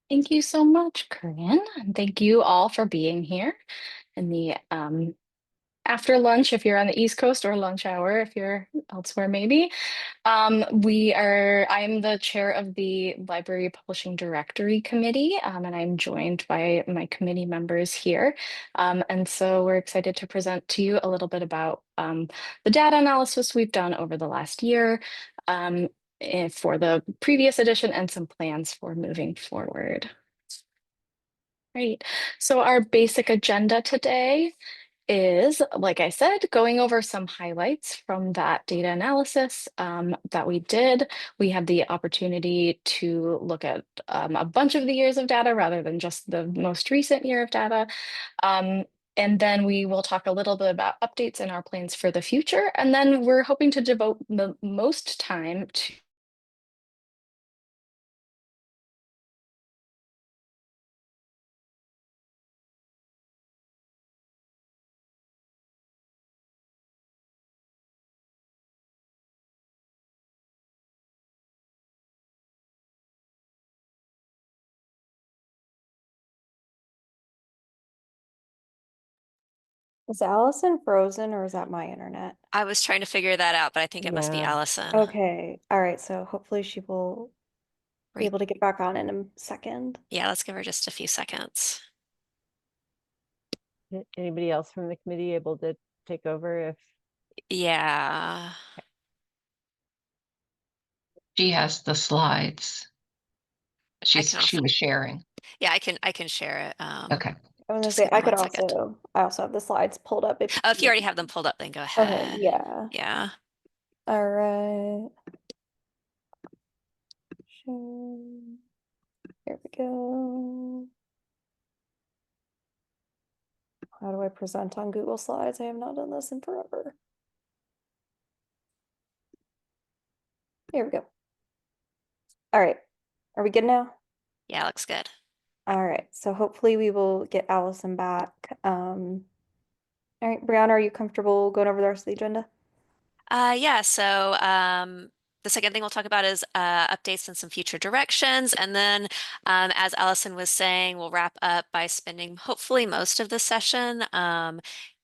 Thank you so much, Corinne. And thank you all for being here in the after lunch if you're on the East Coast or lunch hour if you're elsewhere, maybe. I'm the chair of the Library Publishing Directory Committee, and I'm joined by my committee members here. And so we're excited to present to you a little bit about the data analysis we've done over the last year for the previous edition and some plans for moving forward. Right. So our basic agenda today is, like I said, going over some highlights from that data analysis that we did. We had the opportunity to look at a bunch of the years of data rather than just the most recent year of data. And then we will talk a little bit about updates and our plans for the future. And then we're hoping to devote the most time to Is Allison frozen or is that my internet? I was trying to figure that out, but I think it must be Yeah. Allison. Okay. All right. So hopefully she will be Right. able to get back on in a second. Yeah, let's give her just a few seconds. Anybody else from the committee able to take over if Yeah. She has the slides. I can She also, was sharing. yeah, I can share it. Okay. I was gonna Just say give me I could 1 second. I also have the slides pulled up if Oh, if you already have them pulled up, then go Okay, ahead. yeah. Yeah. All right. Share. Here we go. How do I present on Google Slides? I have not done this in forever. Here we go. All right. Are we good now? Yeah, looks good. All right. So hopefully we will get Allison back. All right, Brianna, are you comfortable going over the rest of the agenda? Yeah, so the second thing we'll talk about is updates and some future directions. And then, as Allison was saying, we'll wrap up by spending hopefully most of the session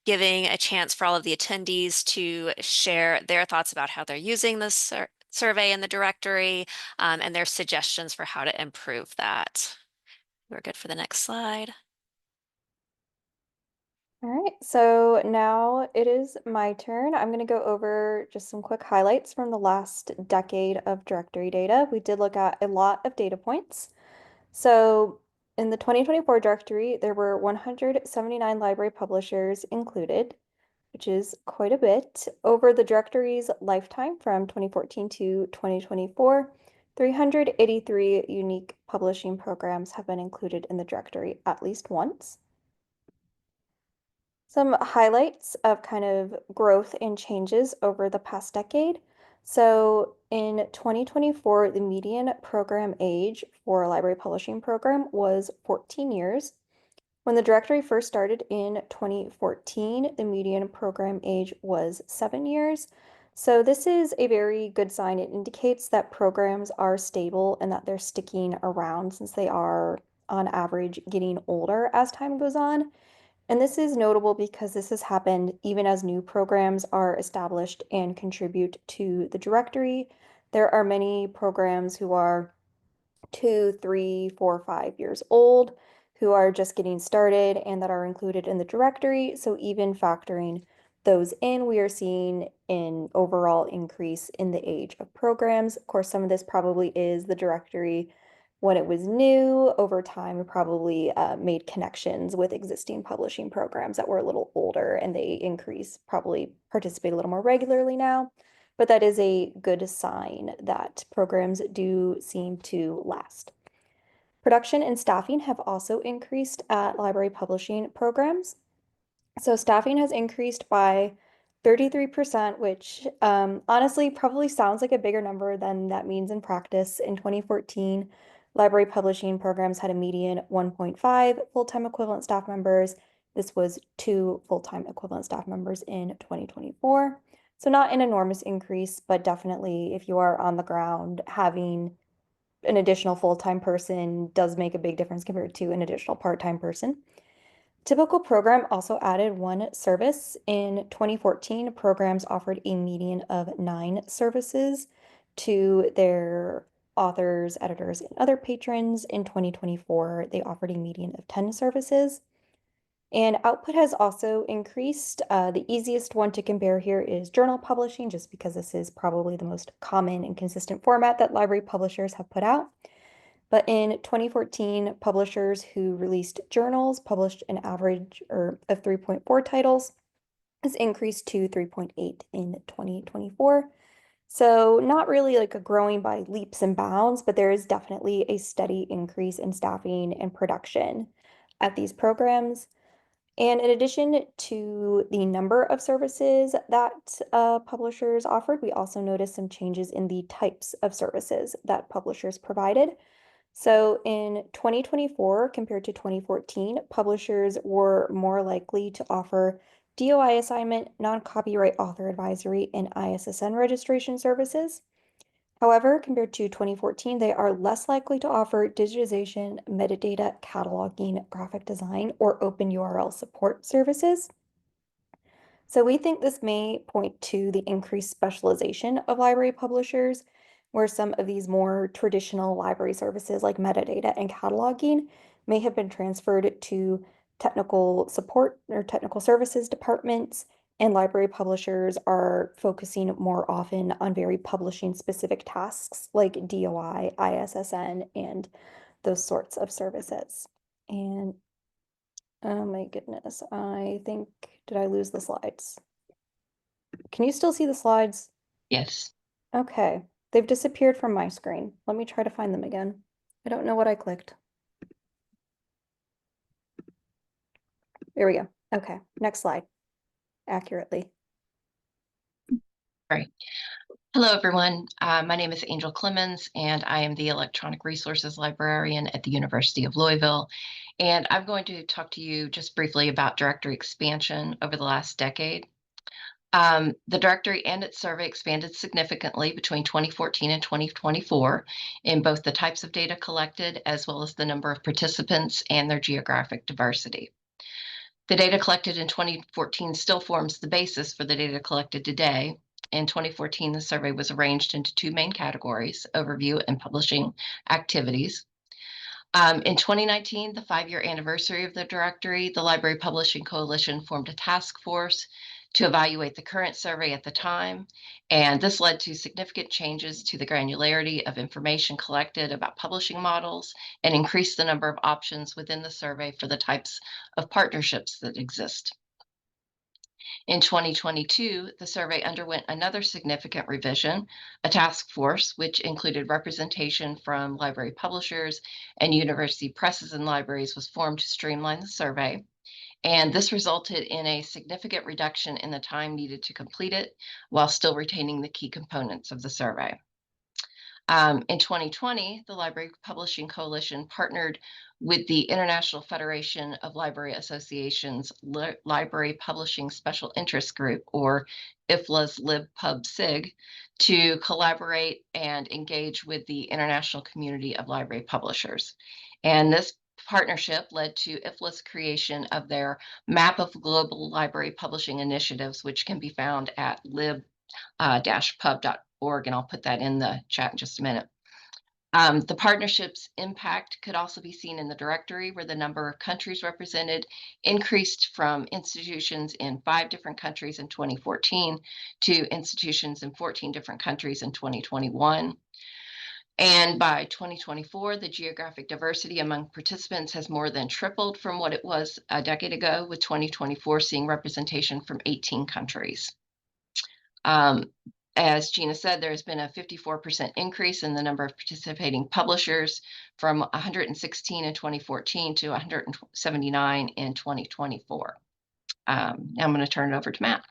giving a chance for all of the attendees to share their thoughts about how they're using this survey in the directory and their suggestions for how to improve that. We're good for the next slide. All right, so now it is my turn. I'm going to go over just some quick highlights from the last decade of directory data. We did look at a lot of data points. So in the 2024 directory, there were 179 library publishers included, which is quite a bit. Over the directory's lifetime from 2014 to 2024, 383 unique publishing programs have been included in the directory at least once. Some highlights of kind of growth and changes over the past decade. So in 2024, the median program age for a library publishing program was 14 years. When the directory first started in 2014, the median program age was 7 years. So this is a very good sign. It indicates that programs are stable and that they're sticking around since they are on average getting older as time goes on. And this is notable because this has happened even as new programs are established and contribute to the directory. There are many programs who are 2, 3, 4, 5 years old who are just getting started and that are included in the directory. So even factoring those in, we are seeing an overall increase in the age of programs. Of course, some of this probably is the directory when it was new. Over time, we probably made connections with existing publishing programs that were a little older and they probably participate a little more regularly now. But that is a good sign that programs do seem to last. Production and staffing have also increased at library publishing programs. So staffing has increased by 33%, which honestly probably sounds like a bigger number than that means in practice. In 2014, library publishing programs had a median 1.5 full-time equivalent staff members. This was 2 full-time equivalent staff members in 2024. So not an enormous increase, but definitely if you are on the ground having an additional full-time person does make a big difference compared to an additional part-time person. Typical program also added one service. In 2014, programs offered a median of 9 services to their authors, editors, and other patrons. In 2024, they offered a median of 10 services. And output has also increased. The easiest one to compare here is journal publishing, just because this is probably the most common and consistent format that library publishers have put out. But in 2014, publishers who released journals published an average of 3.4 titles. This increased to 3.8 in 2024. So not really like a growing by leaps and bounds, but there is definitely a steady increase in staffing and production at these programs. And in addition to the number of services that publishers offered, we also noticed some changes in the types of services that publishers provided. So in 2024, compared to 2014, publishers were more likely to offer DOI assignment, non-copyright author advisory, and ISSN registration services. However, compared to 2014, they are less likely to offer digitization, metadata, cataloging, graphic design, or open URL support services. So we think this may point to the increased specialization of library publishers, where some of these more traditional library services like metadata and cataloging may have been transferred to technical support or technical services departments, and library publishers are focusing more often on very publishing specific tasks like DOI, ISSN, and those sorts of services. And oh my goodness, I think, did I lose the slides? Can you still see the slides? Yes. Okay, they've disappeared from my screen. Let me try to find them again. I don't know what I clicked. There we go. Okay, next slide. Accurately. Great. Hello, everyone. My name is Angel Clemons, and I am the Electronic Resources Librarian at the University of Louisville. And I'm going to talk to you just briefly about directory expansion over the last decade. The directory and its survey expanded significantly between 2014 and 2024 in both the types of data collected as well as the number of participants and their geographic diversity. The data collected in 2014 still forms the basis for the data collected today. In 2014, the survey was arranged into two main categories: overview and publishing activities. In 2019, the 5-year anniversary of the directory, the Library Publishing Coalition formed a task force to evaluate the current survey at the time, and this led to significant changes to the granularity of information collected about publishing models and increased the number of options within the survey for the types of partnerships that exist. In 2022, the survey underwent another significant revision. A task force, which included representation from library publishers and university presses and libraries, was formed to streamline the survey. And this resulted in a significant reduction in the time needed to complete it while still retaining the key components of the survey. In 2020, the Library Publishing Coalition partnered with the International Federation of Library Associations Library Publishing Special Interest Group, or IFLA's LibPubSig, to collaborate and engage with the international community of library publishers. And this partnership led to IFLA's creation of their map of global library publishing initiatives, which can be found at lib-pub.org, and I'll put that in the chat in just a minute. The partnership's impact could also be seen in the directory, where the number of countries represented increased from institutions in 5 different countries in 2014 to institutions in 14 different countries in 2021. And by 2024, the geographic diversity among participants has more than tripled from what it was a decade ago, with 2024 seeing representation from 18 countries. As Gina said, there has been a 54% increase in the number of participating publishers from 116 in 2014 to 179 in 2024. Now I'm going to turn it over to Matt.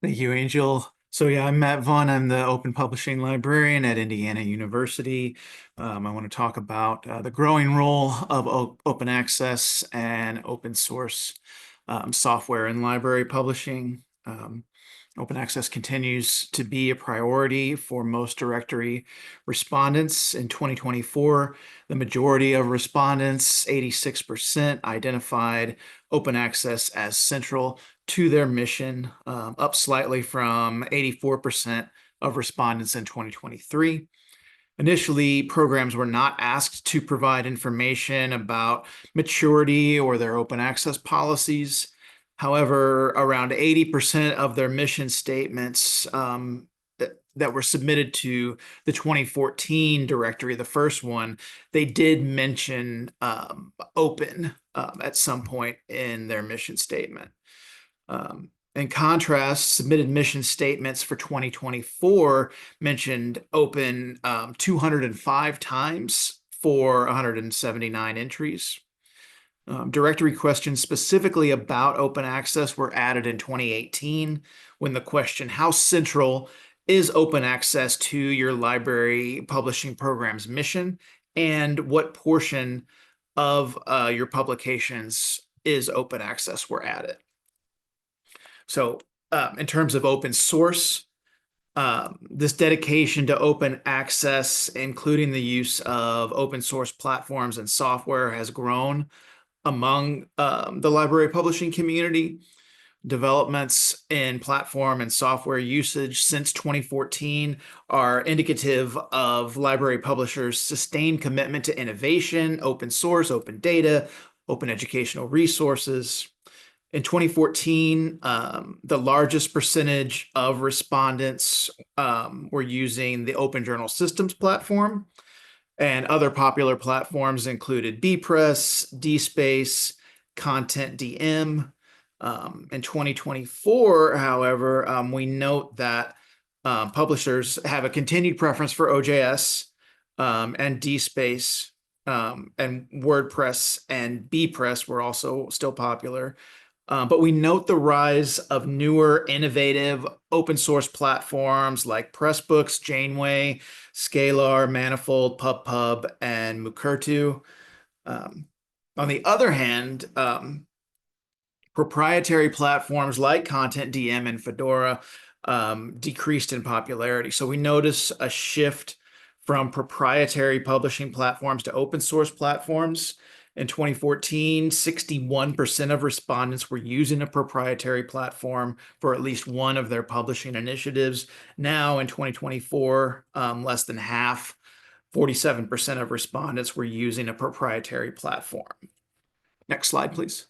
Thank you, Angel. So yeah, I'm Matt Vaughn. I'm the Open Publishing Librarian at Indiana University. I want to talk about the growing role of open access and open source software in library publishing. Open access continues to be a priority for most directory respondents. In 2024, the majority of respondents, 86%, identified open access as central to their mission, up slightly from 84% of respondents in 2023. Initially, programs were not asked to provide information about maturity or their open access policies. However, around 80% of their mission statements that were submitted to the 2014 directory, the first one, they did mention open at some point in their mission statement. In contrast, submitted mission statements for 2024 mentioned open 205 times for 179 entries. Directory questions specifically about open access were added in 2018 when the question, how central is open access to your library publishing program's mission, and what portion of your publications is open access, were added. So in terms of open source, this dedication to open access, including the use of open source platforms and software, has grown among the library publishing community. Developments in platform and software usage since 2014 are indicative of library publishers' sustained commitment to innovation, open source, open data, open educational resources. In 2014, the largest percentage of respondents were using the Open Journal Systems platform, and other popular platforms included bpress, dspace, Content DM. In 2024, however, we note that publishers have a continued preference for OJS and dspace, and WordPress and bpress were also still popular. But we note the rise of newer, innovative open source platforms like Pressbooks, Janeway, Scalar, Manifold, PubPub, and Mukurtu. On the other hand, proprietary platforms like Content DM and Fedora decreased in popularity. So we notice a shift from proprietary publishing platforms to open source platforms. In 2014, 61% of respondents were using a proprietary platform for at least one of their publishing initiatives. Now in 2024, less than half, 47% of respondents were using a proprietary platform. Next slide, please.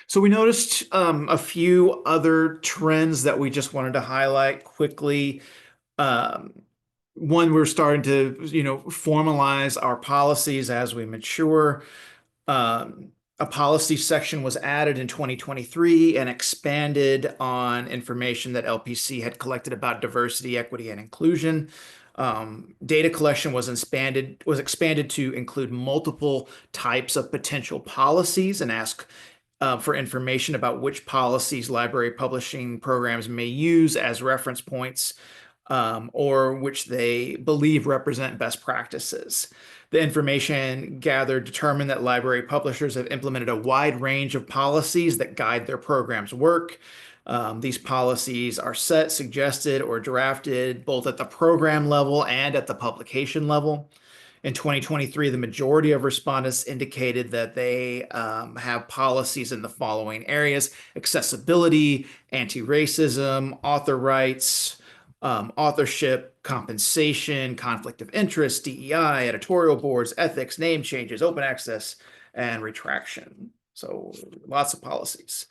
So we noticed a few other trends that we just wanted to highlight quickly. One, we're starting to, formalize our policies as we mature. A policy section was added in 2023 and expanded on information that LPC had collected about diversity, equity, and inclusion. Data collection was expanded to include multiple types of potential policies and ask for information about which policies library publishing programs may use as reference points, or which they believe represent best practices. The information gathered determined that library publishers have implemented a wide range of policies that guide their program's work. These policies are set, suggested, or drafted both at the program level and at the publication level. In 2023, the majority of respondents indicated that they have policies in the following areas: accessibility, anti-racism, author rights, authorship, compensation, conflict of interest, DEI, editorial boards, ethics, name changes, open access, and retraction. So lots of policies.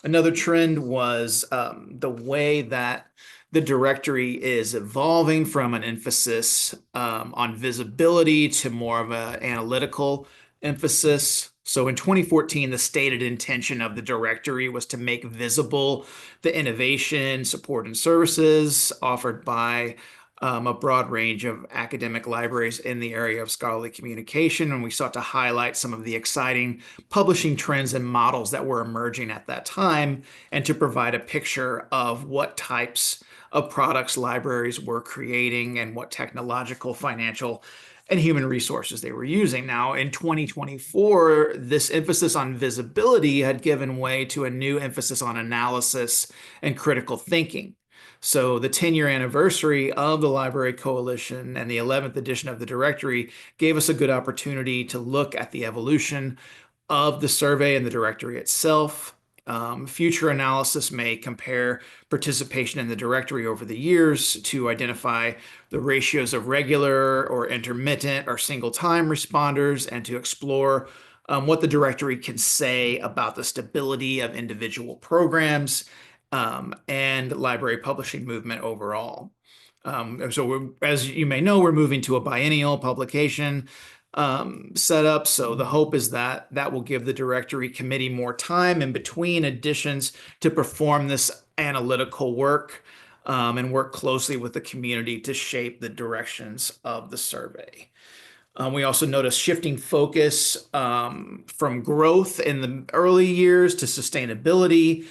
Another trend was the way that the directory is evolving from an emphasis on visibility to more of an analytical emphasis. So in 2014, the stated intention of the directory was to make visible the innovation, support, and services offered by a broad range of academic libraries in the area of scholarly communication. And we sought to highlight some of the exciting publishing trends and models that were emerging at that time, and to provide a picture of what types of products libraries were creating and what technological, financial, and human resources they were using. Now, in 2024, this emphasis on visibility had given way to a new emphasis on analysis and critical thinking. So the 10-year anniversary of the Library Coalition and the 11th edition of the directory gave us a good opportunity to look at the evolution of the survey and the directory itself. Future analysis may compare participation in the directory over the years to identify the ratios of regular or intermittent or single-time responders and to explore what the directory can say about the stability of individual programs and library publishing movement overall. As you may know, we're moving to a biennial publication setup. So the hope is that that will give the directory committee more time in between editions to perform this analytical work and work closely with the community to shape the directions of the survey. We also notice shifting focus from growth in the early years to sustainability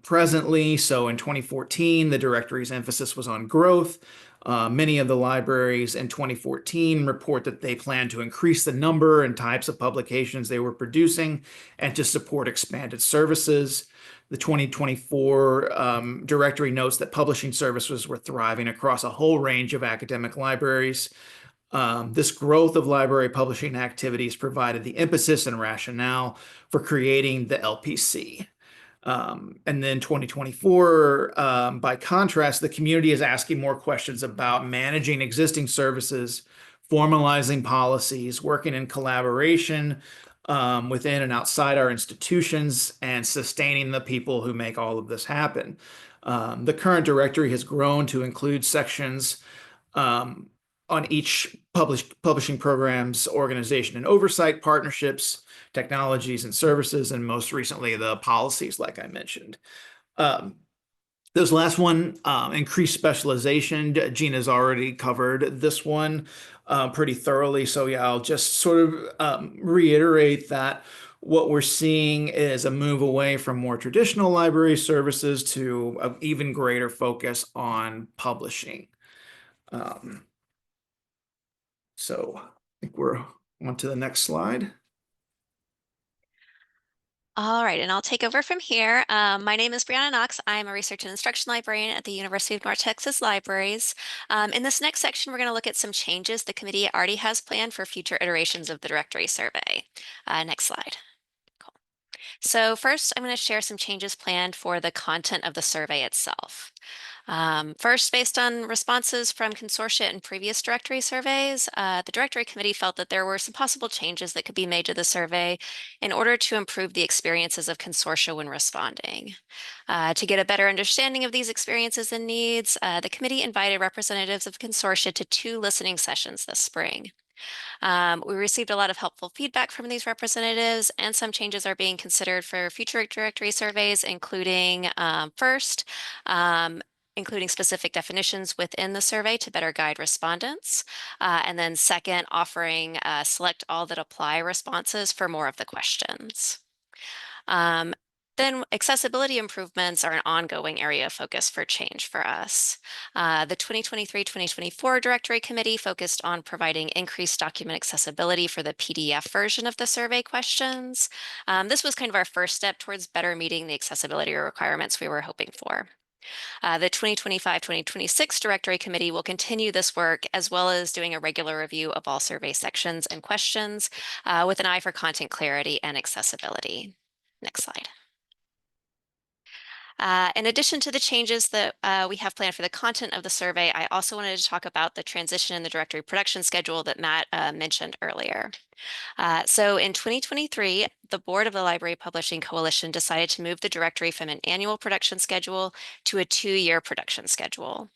presently. So in 2014, the directory's emphasis was on growth. Many of the libraries in 2014 report that they plan to increase the number and types of publications they were producing and to support expanded services. The 2024 directory notes that publishing services were thriving across a whole range of academic libraries. This growth of library publishing activities provided the emphasis and rationale for creating the LPC. And then 2024, by contrast, the community is asking more questions about managing existing services, formalizing policies, working in collaboration within and outside our institutions, and sustaining the people who make all of this happen. The current directory has grown to include sections on each publishing programs, organization and oversight, partnerships, technologies and services, and most recently the policies, like I mentioned. Those last one, increased specialization. Gina's already covered this one pretty thoroughly. So yeah, I'll just sort of reiterate that what we're seeing is a move away from more traditional library services to an even greater focus on publishing. So I think we're on to the next slide. All right, and I'll take over from here. My name is Briana Knox. I'm a research and instruction librarian at the University of North Texas Libraries. In this next section, we're going to look at some changes the committee already has planned for future iterations of the directory survey. Next slide. Cool. So first, I'm going to share some changes planned for the content of the survey itself. First, based on responses from consortia and previous directory surveys, the directory committee felt that there were some possible changes that could be made to the survey in order to improve the experiences of consortia when responding. To get a better understanding of these experiences and needs, the committee invited representatives of consortia to 2 listening sessions this spring. We received a lot of helpful feedback from these representatives, and some changes are being considered for future directory surveys, including including specific definitions within the survey to better guide respondents. And then second, offering select all that apply responses for more of the questions. Then accessibility improvements are an ongoing area of focus for change for us. The 2023-2024 Directory Committee focused on providing increased document accessibility for the PDF version of the survey questions. This was kind of our first step towards better meeting the accessibility requirements we were hoping for. The 2025-2026 Directory Committee will continue this work, as well as doing a regular review of all survey sections and questions with an eye for content clarity and accessibility. Next slide. In addition to the changes that we have planned for the content of the survey, I also wanted to talk about the transition in the directory production schedule that Matt mentioned earlier. So in 2023, the board of the Library Publishing Coalition decided to move the directory from an annual production schedule to a 2-year production schedule.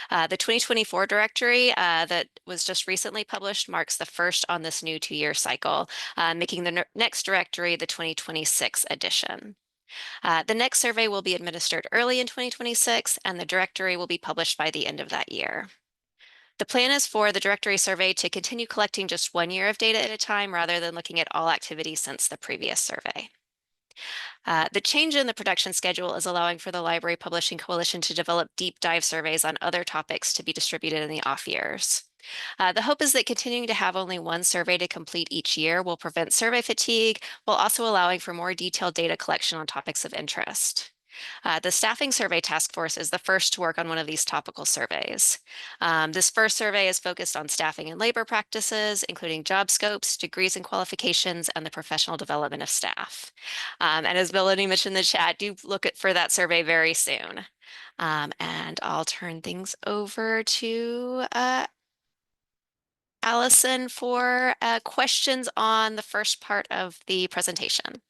The 2024 directory that was just recently published marks the first on this new 2-year cycle, making the next directory the 2026 edition. The next survey will be administered early in 2026, and the directory will be published by the end of that year. The plan is for the directory survey to continue collecting just 1 year of data at a time rather than looking at all activity since the previous survey. The change in the production schedule is allowing for the Library Publishing Coalition to develop deep dive surveys on other topics to be distributed in the off years. The hope is that continuing to have only one survey to complete each year will prevent survey fatigue, while also allowing for more detailed data collection on topics of interest. The Staffing Survey Task Force is the first to work on one of these topical surveys. This first survey is focused on staffing and labor practices, including job scopes, degrees and qualifications, and the professional development of staff. And as Melanie mentioned in the chat, do look for that survey very soon. And I'll turn things over to Allison for questions on the first part of the presentation.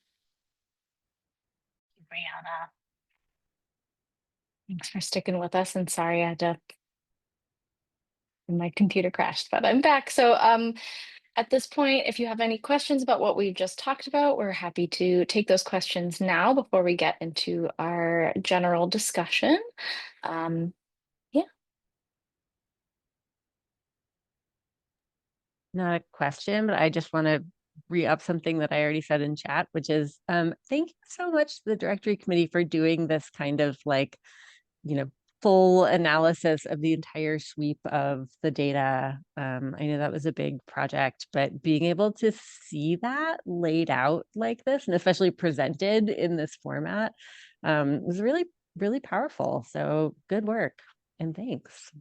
Briana. Thanks for sticking with us, and sorry I had to, my computer crashed, but I'm back. So at this point, if you have any questions about what we've just talked about, we're happy to take those questions now before we get into our general discussion. Yeah. Not a question, but I just want to re-up something that I already said in chat, which is thank you so much to the directory committee for doing this kind of like, full analysis of the entire sweep of the data. I know that was a big project, but being able to see that laid out like this, and especially presented in this format, was really, really powerful. So good work and thanks.